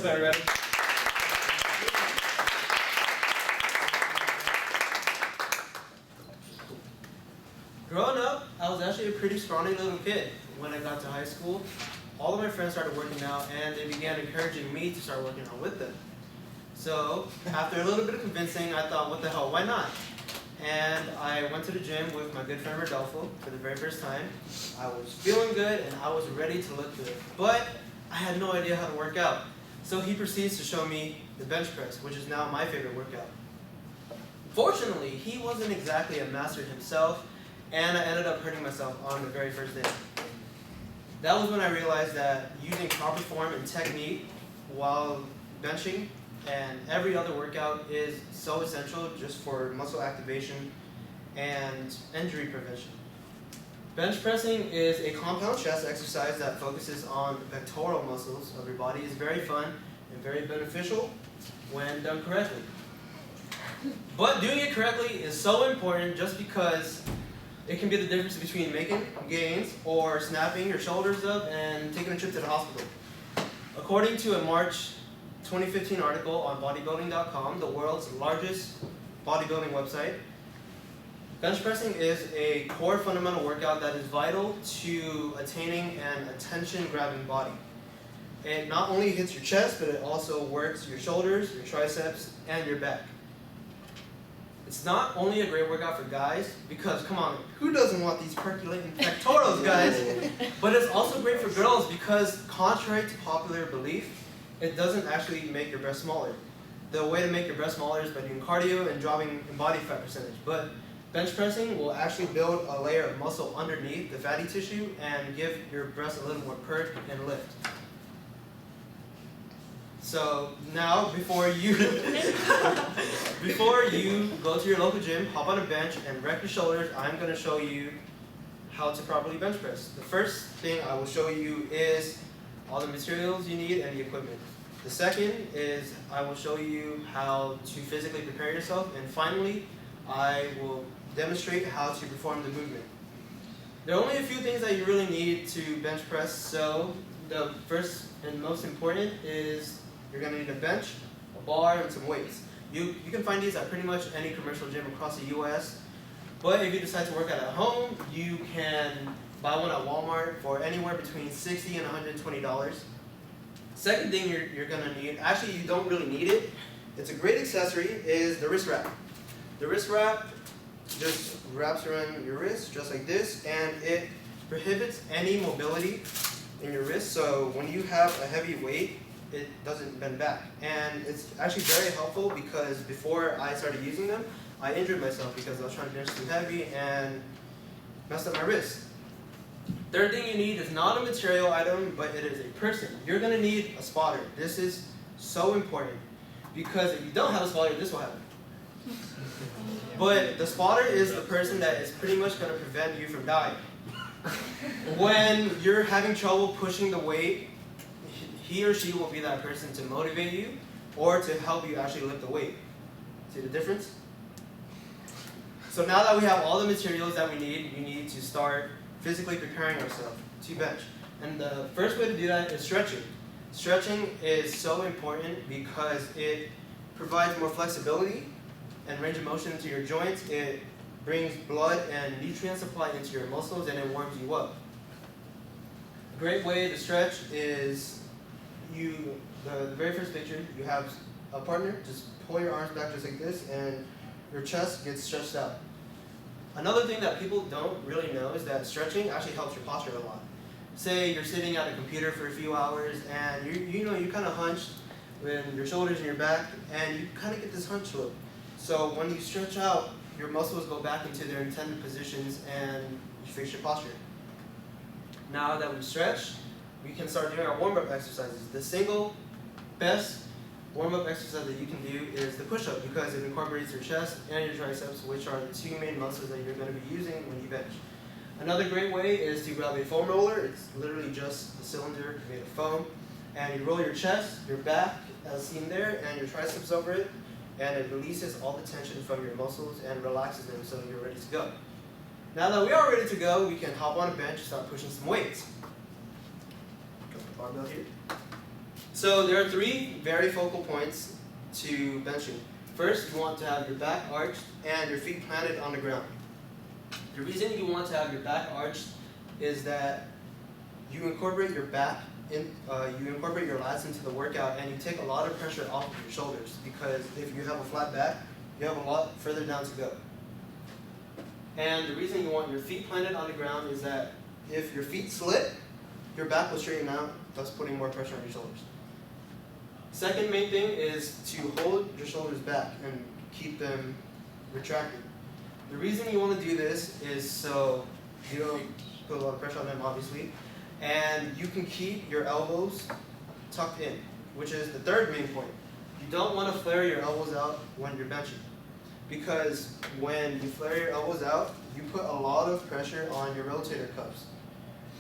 Ready? Growing up, I was actually a pretty scrawny little kid. When I got to high school, all of my friends started working out and they began encouraging me to start working out with them. So after a little bit of convincing, I thought, what the hell, why not? And I went to the gym with my good friend Rodolfo for the very first time. I was feeling good and I was ready to look good, but I had no idea how to work out. So he proceeds to show me the bench press, which is now my favorite workout. Fortunately, he wasn't exactly a master himself, and I ended up hurting myself on the very first day. That was when I realized that using proper form and technique while benching and every other workout is so essential just for muscle activation and injury prevention. Bench pressing is a compound chest exercise that focuses on the pectoral muscles of your body. It's very fun and very beneficial when done correctly. But doing it correctly is so important just because it can be the difference between making gains or snapping your shoulders up and taking a trip to the hospital. According to a March 2015 article on bodybuilding.com, the world's largest bodybuilding website, bench pressing is a core fundamental workout that is vital to attaining an attention-grabbing body. It not only hits your chest, but it also works your shoulders, your triceps, and your back. It's not only a great workout for guys, because come on, who doesn't want these percolating pectorals, guys? But it's also great for girls because, contrary to popular belief, it doesn't actually make your breast smaller. The way to make your breast smaller is by doing cardio and dropping in body fat percentage. But bench pressing will actually build a layer of muscle underneath the fatty tissue and give your breast a little more perk and lift. So now, before you go to your local gym, hop on a bench and wreck your shoulders, I'm going to show you how to properly bench press. The first thing I will show you is all the materials you need and the equipment. The second is I will show you how to physically prepare yourself, and finally I will demonstrate how to perform the movement. There are only a few things that you really need to bench press. So the first and most important is you're going to need a bench, a bar, and some weights. You can find these at pretty much any commercial gym across the US. But if you decide to work out at home, you can buy one at Walmart for anywhere between $60 and $120. Second thing you're going to need, actually you don't really need it, it's a great accessory, is the wrist wrap. The wrist wrap just wraps around your wrist just like this, and it prohibits any mobility in your wrist, so when you have a heavy weight, it doesn't bend back. And it's actually very helpful because before I started using them, I injured myself because I was trying to bench too heavy and messed up my wrist. Third thing you need is not a material item, but it is a person. You're going to need a spotter. This is so important because if you don't have a spotter, this will happen. But the spotter is the person that is pretty much going to prevent you from dying. When you're having trouble pushing the weight, he or she will be that person to motivate you or to help you actually lift the weight. See the difference? So now that we have all the materials that we need to start physically preparing ourselves to bench. And the first way to do that is stretching. Stretching is so important because it provides more flexibility and range of motion to your joints. It brings blood and nutrient supply into your muscles, and it warms you up. A great way to stretch is the very first picture, you have a partner, just pull your arms back just like this, and your chest gets stretched out. Another thing that people don't really know is that stretching actually helps your posture a lot. Say you're sitting at a computer for a few hours and you kind of hunched with your shoulders and your back, and you kind of get this hunch look. So when you stretch out, your muscles go back into their intended positions and you fix your posture. Now that we've stretched, we can start doing our warm-up exercises. The single best warm-up exercise that you can do is the push-up because it incorporates your chest and your triceps, which are the two main muscles that you're going to be using when you bench. Another great way is to grab a foam roller. It's literally just a cylinder made of foam, and you roll your chest, your back, as seen there, and your triceps over it, and it releases all the tension from your muscles and relaxes them so you're ready to go. Now that we are ready to go, we can hop on a bench and start pushing some weights. Got the barbell here. So there are three very focal points to benching. First, you want to have your back arched and your feet planted on the ground. The reason you want to have your back arched is that you incorporate your back you incorporate your lats into the workout, and you take a lot of pressure off of your shoulders, because if you have a flat back, you have a lot further down to go. And the reason you want your feet planted on the ground is that if your feet slip, your back will straighten out, thus putting more pressure on your shoulders. Second main thing is to hold your shoulders back and keep them retracted. The reason you want to do this is so you don't put a lot of pressure on them, obviously, and you can keep your elbows tucked in, which is the third main point. You don't want to flare your elbows out when you're benching, because when you flare your elbows out, you put a lot of pressure on your rotator cuffs.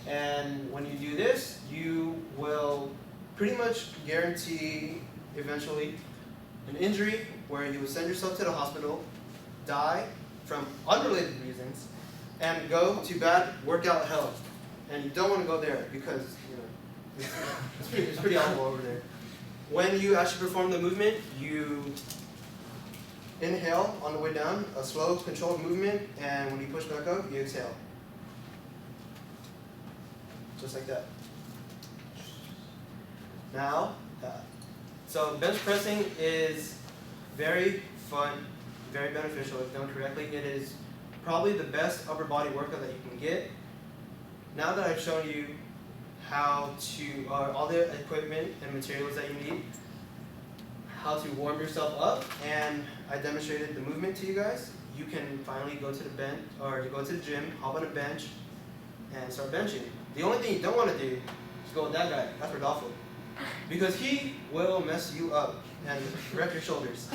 And when you do this, you will pretty much guarantee eventually an injury where you will send yourself to the hospital, die from unrelated reasons, and go to bad workout hell. And you don't want to go there, because it's pretty awful over there. When you actually perform the movement, you inhale on the way down, a slow, controlled movement, and when you push back up, you exhale. Just like that. Now, so bench pressing is very fun, very beneficial if done correctly. It is probably the best upper body workout that you can get. Now that I've shown you how to, all the equipment and materials that you need, how to warm yourself up, and I demonstrated the movement to you guys, you can finally go to the bench, or you go to the gym, hop on a bench, and start benching. The only thing you don't want to do is go with that guy. That's Rodolfo, because he will mess you up and wreck your shoulders.